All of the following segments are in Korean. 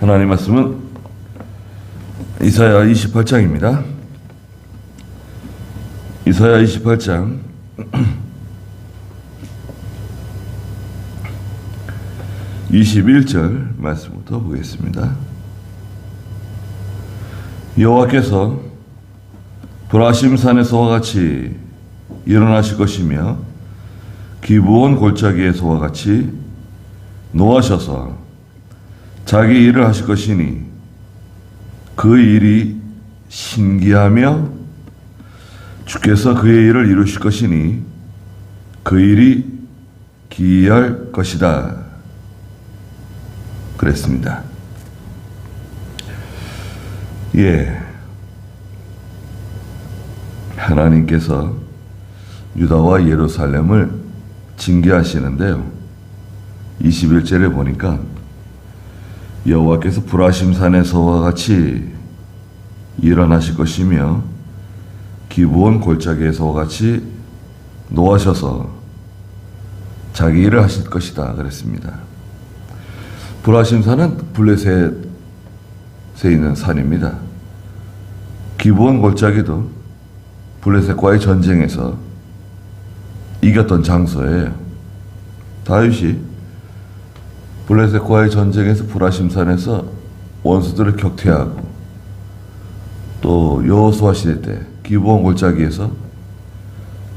하나님 말씀은 이사야 28장입니다. 이사야 28장 21절 말씀부터 보겠습니다. 여호와께서 브라심 산에서와 같이 일어나실 것이며 기브온 골짜기에서와 같이 노하셔서 자기 일을 하실 것이니 그 일이 신기하며 주께서 그의 일을 이루실 것이니 그 일이 기이할 것이다. 그랬습니다. 하나님께서 유다와 예루살렘을 징계하시는데요. 21절에 보니까 여호와께서 브라심 산에서와 같이 일어나실 것이며 기브온 골짜기에서와 같이 노하셔서 자기 일을 하실 것이다 그랬습니다. 브라심 산은 블레셋에 있는 산입니다. 기브온 골짜기도 블레셋과의 전쟁에서 이겼던 장소예요. 다윗이 블레셋과의 전쟁에서 브라심 산에서 원수들을 격퇴하고 또 여호수아 시대 때 기브온 골짜기에서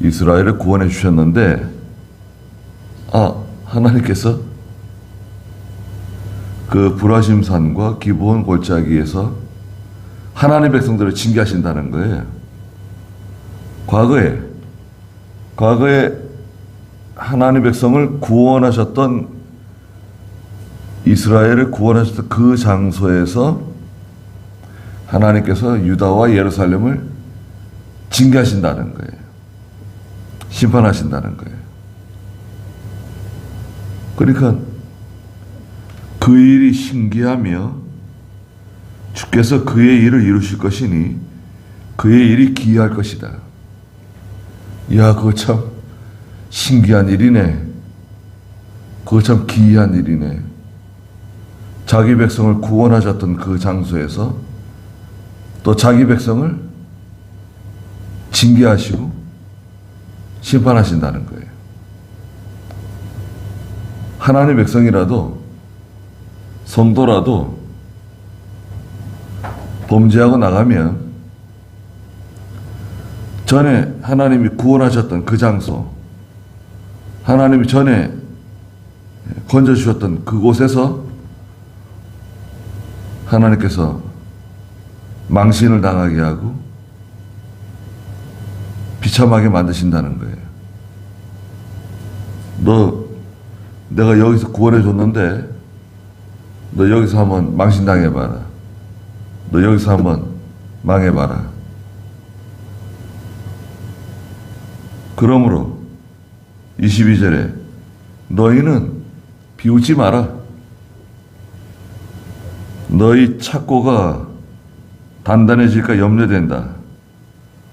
이스라엘을 구원해 주셨는데 하나님께서 그 브라심 산과 기브온 골짜기에서 하나님의 백성들을 징계하신다는 거예요. 과거에 하나님의 백성을 구원하셨던 이스라엘을 구원하셨던 그 장소에서 하나님께서 유다와 예루살렘을 징계하신다는 거예요. 심판하신다는 거예요. 그러니까 그 일이 신기하며 주께서 그의 일을 이루실 것이니 그의 일이 기이할 것이다. 그거 참 신기한 일이네. 그거 참 기이한 일이네. 자기 백성을 구원하셨던 그 장소에서 또 자기 백성을 징계하시고 심판하신다는 거예요. 하나님의 백성이라도 성도라도 범죄하고 나가면 전에 하나님이 구원하셨던 그 장소, 하나님이 전에 건져주셨던 그곳에서 하나님께서 망신을 당하게 하고 비참하게 만드신다는 거예요. 내가 여기서 구원해 줬는데 너 여기서 한번 망신 당해봐라. 너 여기서 한번 망해봐라. 그러므로 22절에 너희는 비웃지 마라. 너희 착고가 단단해질까 염려된다.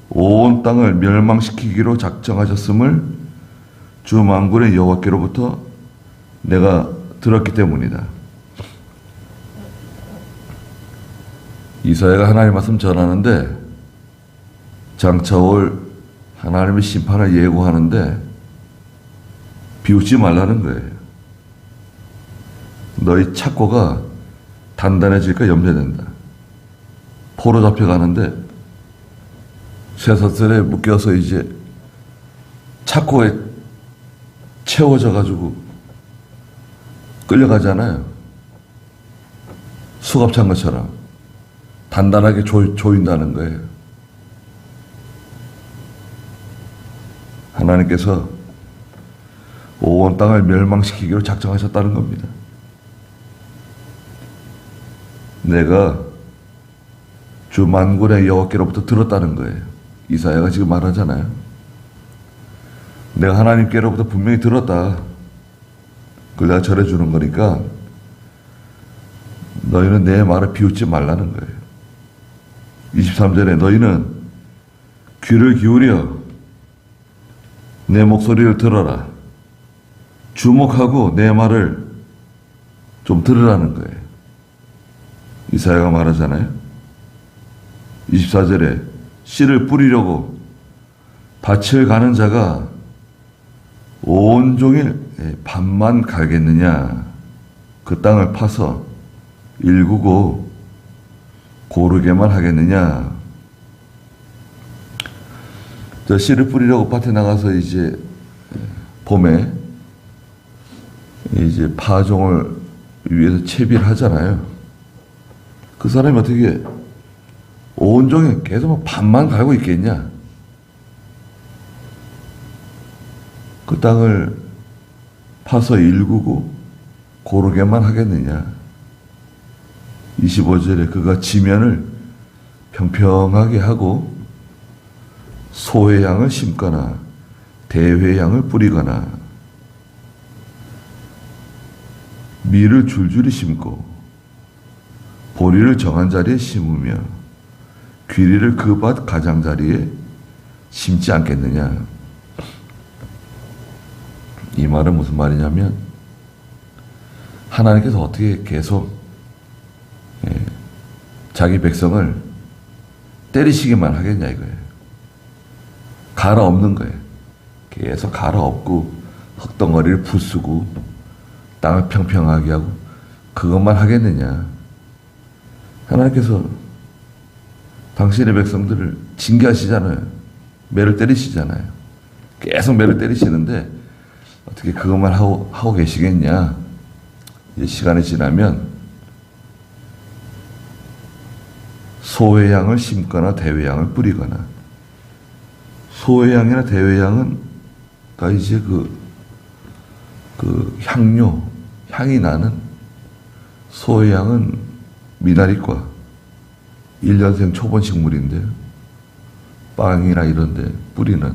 온 땅을 멸망시키기로 작정하셨음을 주 만군의 여호와께로부터 내가 들었기 때문이다. 이사야가 하나님의 말씀 전하는데 장차 올 하나님의 심판을 예고하는데 비웃지 말라는 거예요. 너희 착고가 단단해질까 염려된다. 포로 잡혀가는데 쇠사슬에 묶여서 이제 착고에 채워져가지고 끌려가잖아요. 수갑 찬 것처럼 단단하게 조인다는 거예요. 하나님께서 온 땅을 멸망시키기로 작정하셨다는 겁니다. 내가 주 만군의 여호와께로부터 들었다는 거예요. 이사야가 지금 말하잖아요. 내가 하나님께로부터 분명히 들었다. 그걸 내가 전해주는 거니까 너희는 내 말을 비웃지 말라는 거예요. 23절에 너희는 귀를 기울여 내 목소리를 들어라. 주목하고 내 말을 좀 들으라는 거예요. 이사야가 말하잖아요. 24절에 씨를 뿌리려고 밭을 가는 자가 온종일 밭만 가겠느냐. 그 땅을 파서 일구고 고르게만 하겠느냐. 저 씨를 뿌리려고 밭에 나가서 이제 봄에 이제 파종을 위해서 채비를 하잖아요. 그 사람이 어떻게 온종일 계속 밭만 갈고 있겠냐? 그 땅을 파서 일구고 고르게만 하겠느냐? 25절에 그가 지면을 평평하게 하고 소회양을 심거나 대회양을 뿌리거나 밀을 줄줄이 심고 보리를 정한 자리에 심으며 귀리를 그 밭 가장자리에 심지 않겠느냐. 이 말은 무슨 말이냐면 하나님께서 어떻게 계속 자기 백성을 때리시기만 하겠냐 이거예요. 갈아엎는 거예요. 계속 갈아엎고 흙덩어리를 부수고 땅을 평평하게 하고 그것만 하겠느냐. 하나님께서 당신의 백성들을 징계하시잖아요. 매를 때리시잖아요. 계속 매를 때리시는데 어떻게 그것만 하고 계시겠냐. 이제 시간이 지나면 소회양을 심거나 대회양을 뿌리거나. 소회양이나 대회양은 다 이제 그 향이 나는. 소회양은 미나리과 1년생 초본 식물인데요. 빵이나 이런 데 뿌리는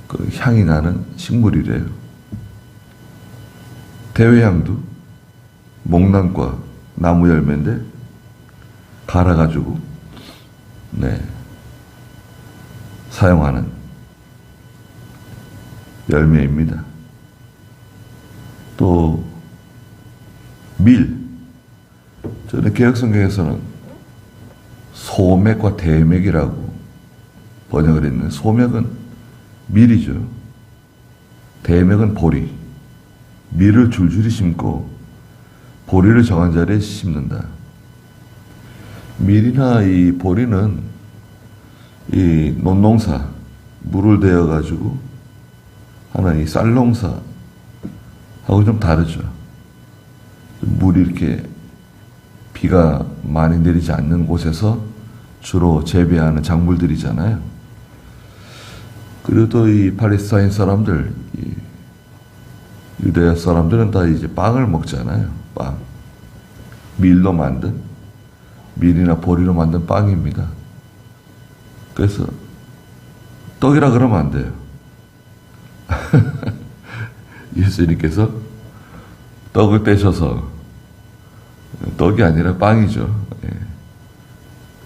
그 향이 나는 식물이래요. 대회양도 목란과 나무 열매인데 갈아가지고 사용하는 열매입니다. 또 밀, 저는 개혁성경에서는 소맥과 대맥이라고 번역을 했는데 소맥은 밀이죠. 대맥은 보리. 밀을 줄줄이 심고 보리를 정한 자리에 심는다. 밀이나 이 보리는 이 논농사, 물을 대어 가지고 하는 이 쌀농사하고 좀 다르죠. 물이 이렇게 비가 많이 내리지 않는 곳에서 주로 재배하는 작물들이잖아요. 그리고 또 이 팔레스타인 사람들, 이 유대야 사람들은 다 이제 빵을 먹잖아요. 빵. 밀로 만든, 밀이나 보리로 만든 빵입니다. 그래서 떡이라 그러면 안 돼요. 예수님께서 떡을 떼셔서 떡이 아니라 빵이죠.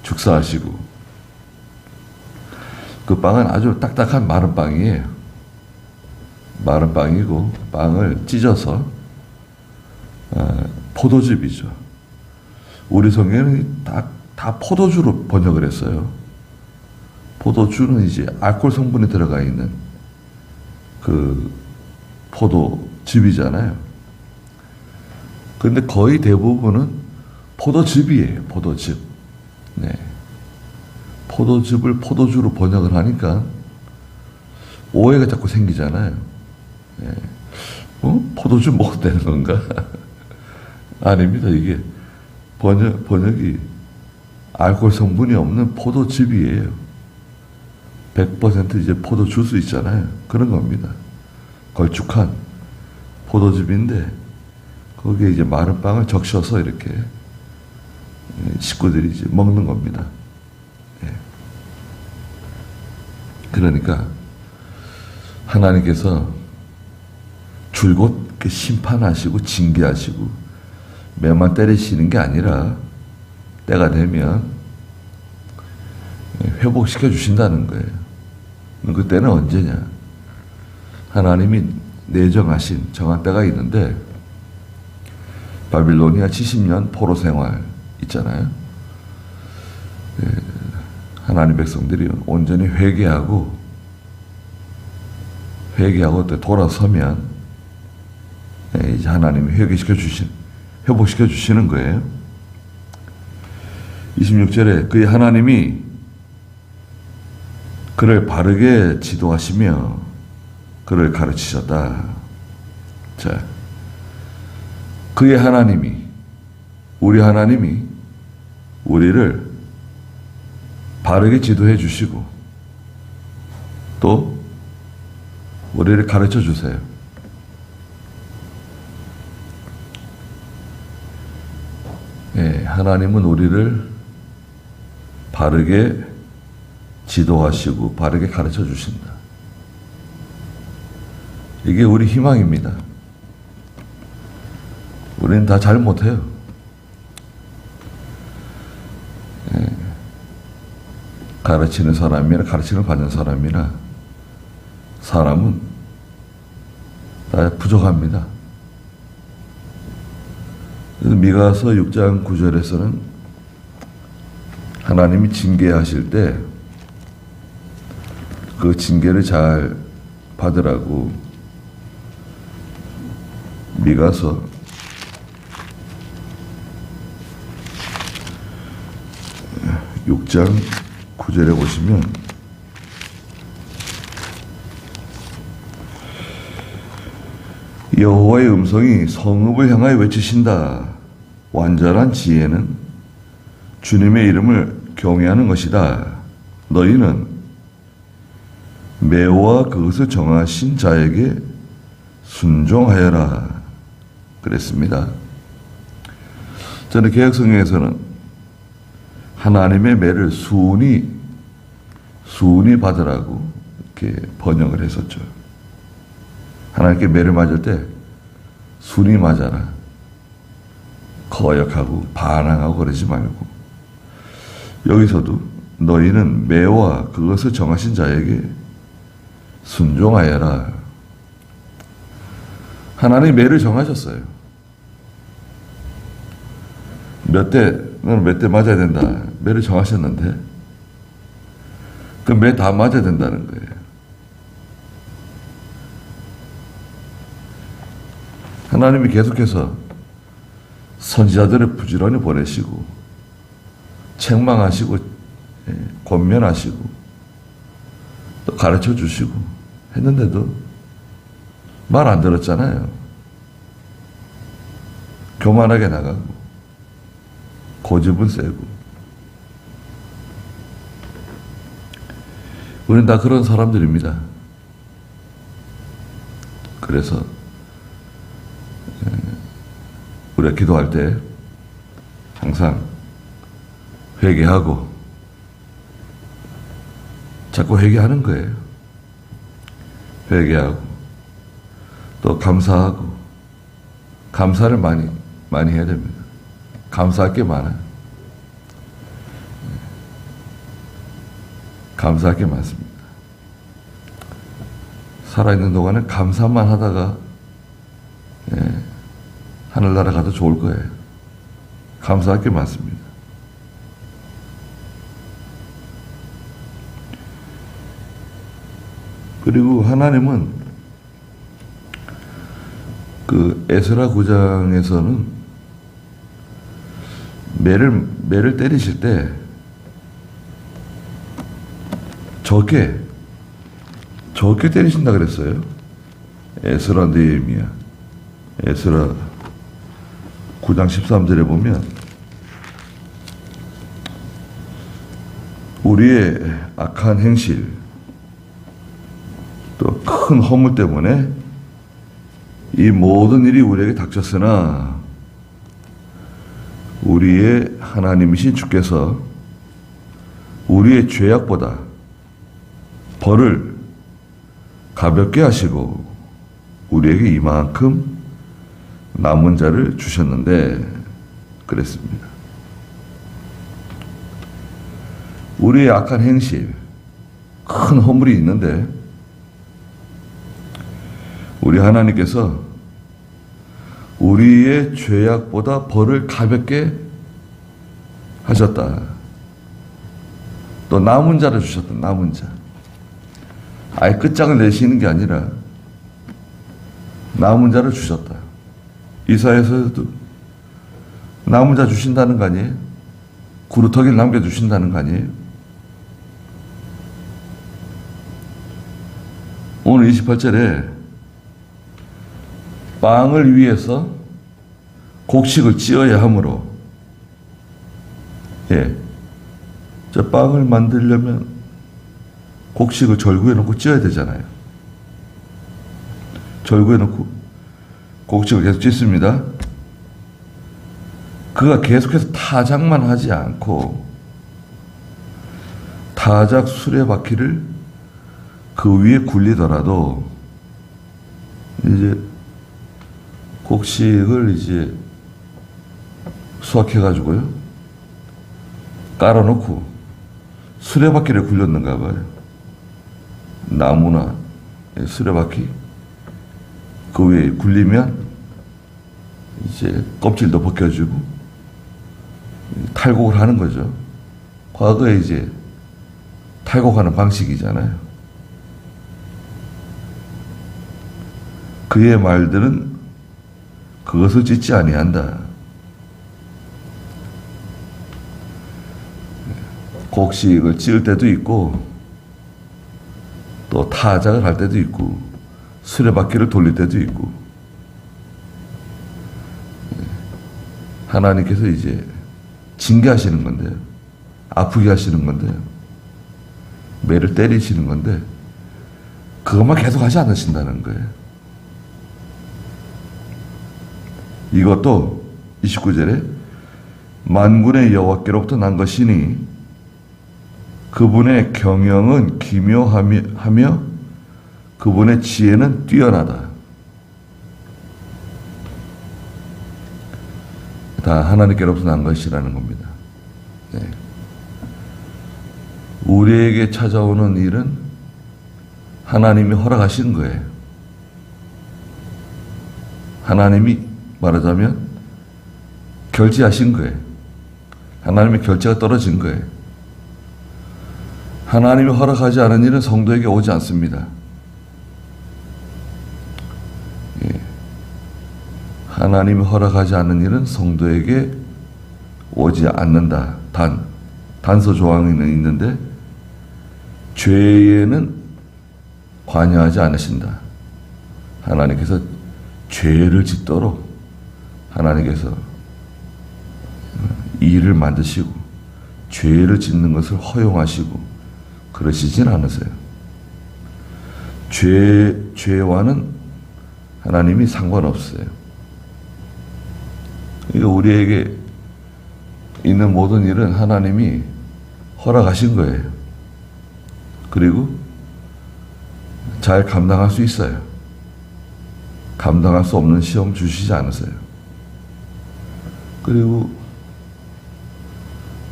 축사하시고 그 빵은 아주 딱딱한 마른 빵이에요. 마른 빵이고 빵을 찢어서 포도즙이죠. 우리 성경에는 다 포도주로 번역을 했어요. 포도주는 이제 알코올 성분이 들어가 있는 그 포도즙이잖아요. 그런데 거의 대부분은 포도즙이에요. 포도즙. 포도즙을 포도주로 번역을 하니까 오해가 자꾸 생기잖아요. 포도즙 먹어도 되는 건가? 아닙니다. 이게 번역이 알코올 성분이 없는 포도즙이에요. 100% 이제 포도 주스 있잖아요. 그런 겁니다. 걸쭉한 포도즙인데 거기에 이제 마른 빵을 적셔서 이렇게 식구들이 이제 먹는 겁니다. 그러니까 하나님께서 줄곧 심판하시고 징계하시고 매만 때리시는 게 아니라 때가 되면 회복시켜 주신다는 거예요. 그때는 언제냐? 하나님이 내정하신 정한 때가 있는데 바빌로니아 70년 포로 생활 있잖아요. 하나님 백성들이 온전히 회개하고 또 돌아서면 이제 하나님이 회복시켜 주시는 거예요. 26절에 그의 하나님이 그를 바르게 지도하시며 그를 가르치셨다. 자, 그의 하나님이, 우리 하나님이 우리를 바르게 지도해 주시고 또 우리를 가르쳐 주세요. 하나님은 우리를 바르게 지도하시고 바르게 가르쳐 주신다. 이게 우리 희망입니다. 우리는 다 잘못해요. 가르치는 사람이나 가르치는 받는 사람이나 사람은 다 부족합니다. 그래서 미가서 6장 9절에서는 하나님이 징계하실 때 그 징계를 잘 받으라고 미가서 6장 9절에 보시면 여호와의 음성이 성읍을 향하여 외치신다. 완전한 지혜는 주님의 이름을 경외하는 것이다. 너희는 매와 그것을 정하신 자에게 순종하여라. 그랬습니다. 저는 개혁성경에서는 하나님의 매를 순히 받으라고 이렇게 번역을 했었죠. 하나님께 매를 맞을 때 순히 맞아라. 거역하고 반항하고 그러지 말고. 여기서도 너희는 매와 그것을 정하신 자에게 순종하여라. 하나님이 매를 정하셨어요. 너는 몇 대 맞아야 된다. 매를 정하셨는데 그 매 다 맞아야 된다는 거예요. 하나님이 계속해서 선지자들을 부지런히 보내시고 책망하시고 권면하시고 또 가르쳐 주시고 했는데도 말 안 들었잖아요. 교만하게 나가고 고집은 세고. 우리는 다 그런 사람들입니다. 그래서 우리가 기도할 때 항상 회개하고 자꾸 회개하는 거예요. 회개하고 또 감사하고 감사를 많이 해야 됩니다. 감사할 게 많아요. 감사할 게 많습니다. 살아있는 동안에 감사만 하다가 하늘나라 가도 좋을 거예요. 감사할 게 많습니다. 그리고 하나님은 그 에스라 9장에서는 매를 때리실 때 적게 때리신다 그랬어요. 에스라 느헤미야 에스라 9장 13절에 보면 우리의 악한 행실 또 큰 허물 때문에 이 모든 일이 우리에게 닥쳤으나 우리의 하나님이신 주께서 우리의 죄악보다 벌을 가볍게 하시고 우리에게 이만큼 남은 자를 주셨는데 그랬습니다. 우리의 악한 행실, 큰 허물이 있는데 우리 하나님께서 우리의 죄악보다 벌을 가볍게 하셨다. 또 남은 자를 주셨다. 남은 자. 아예 끝장을 내시는 게 아니라 남은 자를 주셨다. 이사야서에도 남은 자 주신다는 거 아니에요? 구루터기를 남겨주신다는 거 아니에요? 오늘 28절에 빵을 위해서 곡식을 찧어야 하므로, 저 빵을 만들려면 곡식을 절구해 놓고 찧어야 되잖아요. 절구해 놓고 곡식을 계속 찢습니다. 그가 계속해서 타작만 하지 않고 타작 수레바퀴를 그 위에 굴리더라도 이제 곡식을 이제 수확해가지고요, 깔아놓고 수레바퀴를 굴렸는가 봐요. 나무나 수레바퀴 그 위에 굴리면 이제 껍질도 벗겨지고 탈곡을 하는 거죠. 과거에 이제 탈곡하는 방식이잖아요. 그의 말들은 그것을 찢지 아니한다. 곡식을 찢을 때도 있고 또 타작을 할 때도 있고 수레바퀴를 돌릴 때도 있고, 하나님께서 이제 징계하시는 건데요, 아프게 하시는 건데요, 매를 때리시는 건데 그것만 계속 하지 않으신다는 거예요. 이것도 29절에 만군의 여호와께로부터 난 것이니 그분의 경영은 기묘하며 그분의 지혜는 뛰어나다. 다 하나님께로부터 난 것이라는 겁니다. 네. 우리에게 찾아오는 일은 하나님이 허락하신 거예요. 하나님이 말하자면 결제하신 거예요. 하나님의 결제가 떨어진 거예요. 하나님이 허락하지 않은 일은 성도에게 오지 않습니다. 하나님이 허락하지 않는 일은 성도에게 오지 않는다. 단서 조항에는 있는데 죄에는 관여하지 않으신다. 하나님께서 죄를 짓도록 하나님께서 일을 만드시고 죄를 짓는 것을 허용하시고 그러시진 않으세요. 죄와는 하나님이 상관없어요. 그러니까 우리에게 있는 모든 일은 하나님이 허락하신 거예요. 그리고 잘 감당할 수 있어요. 감당할 수 없는 시험 주시지 않으세요. 그리고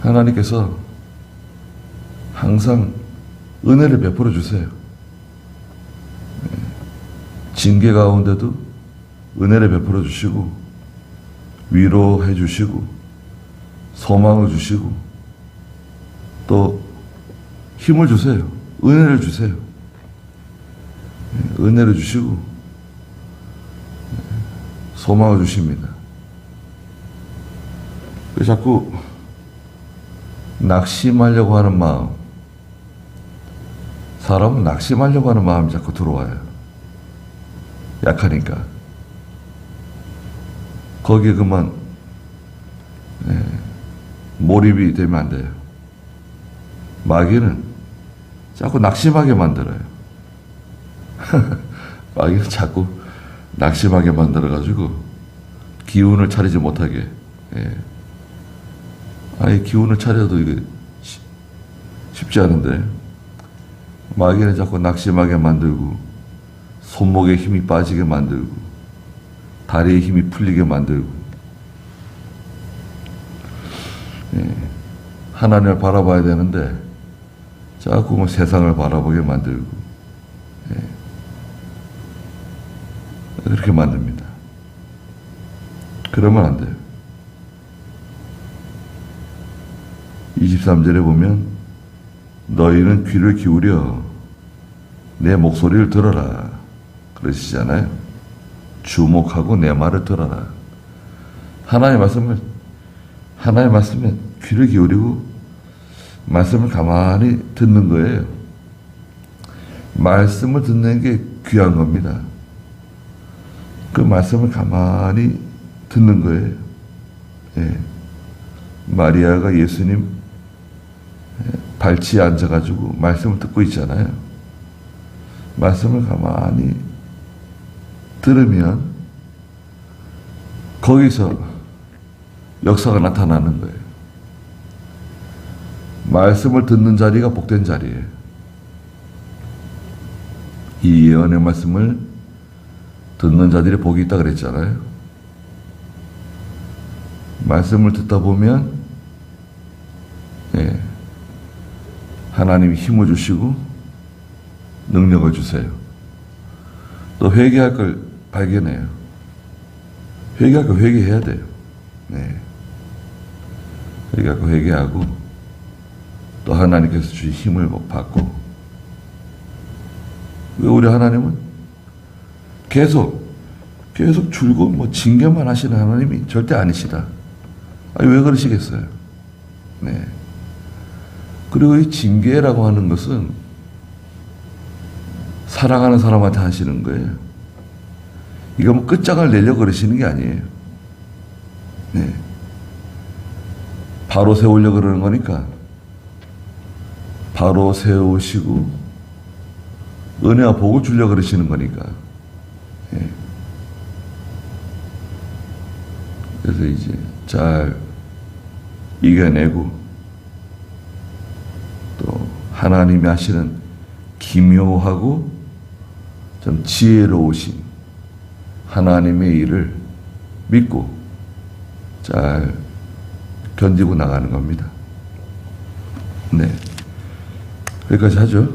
하나님께서 항상 은혜를 베풀어 주세요. 징계 가운데도 은혜를 베풀어 주시고 위로해 주시고 소망을 주시고 또 힘을 주세요. 은혜를 주세요. 은혜를 주시고 소망을 주십니다. 자꾸 낙심하려고 하는 마음, 사람은 낙심하려고 하는 마음이 자꾸 들어와요. 약하니까. 거기에 그만 몰입이 되면 안 돼요. 마귀는 자꾸 낙심하게 만들어요. 마귀는 자꾸 낙심하게 만들어가지고 기운을 차리지 못하게. 아예 기운을 차려도 이게 쉽지 않은데 마귀는 자꾸 낙심하게 만들고 손목에 힘이 빠지게 만들고 다리에 힘이 풀리게 만들고 하나님을 바라봐야 되는데 자꾸 뭐 세상을 바라보게 만들고 그렇게 만듭니다. 그러면 안 돼요. 23절에 보면 너희는 귀를 기울여 내 목소리를 들어라 그러시잖아요. 주목하고 내 말을 들어라. 하나님의 말씀에 귀를 기울이고 말씀을 가만히 듣는 거예요. 말씀을 듣는 게 귀한 겁니다. 그 말씀을 가만히 듣는 거예요. 예. 마리아가 예수님 발치에 앉아가지고 말씀을 듣고 있잖아요. 말씀을 가만히 들으면 거기서 역사가 나타나는 거예요. 말씀을 듣는 자리가 복된 자리예요. 이 예언의 말씀을 듣는 자들이 복이 있다 그랬잖아요. 말씀을 듣다 보면 하나님이 힘을 주시고 능력을 주세요. 또 회개할 걸 발견해요. 회개할 거 회개해야 돼요. 회개할 거 회개하고 또 하나님께서 주신 힘을 받고. 왜 우리 하나님은 계속 줄곧 징계만 하시는 하나님이 절대 아니시다. 아니, 왜 그러시겠어요? 그리고 이 징계라고 하는 것은 사랑하는 사람한테 하시는 거예요. 이거 끝장을 내려고 그러시는 게 아니에요. 바로 세우려고 그러는 거니까 바로 세우시고 은혜와 복을 주려고 그러시는 거니까. 그래서 이제 잘 이겨내고 또 하나님이 하시는 기묘하고 좀 지혜로우신 하나님의 일을 믿고 잘 견디고 나가는 겁니다. 여기까지 하죠.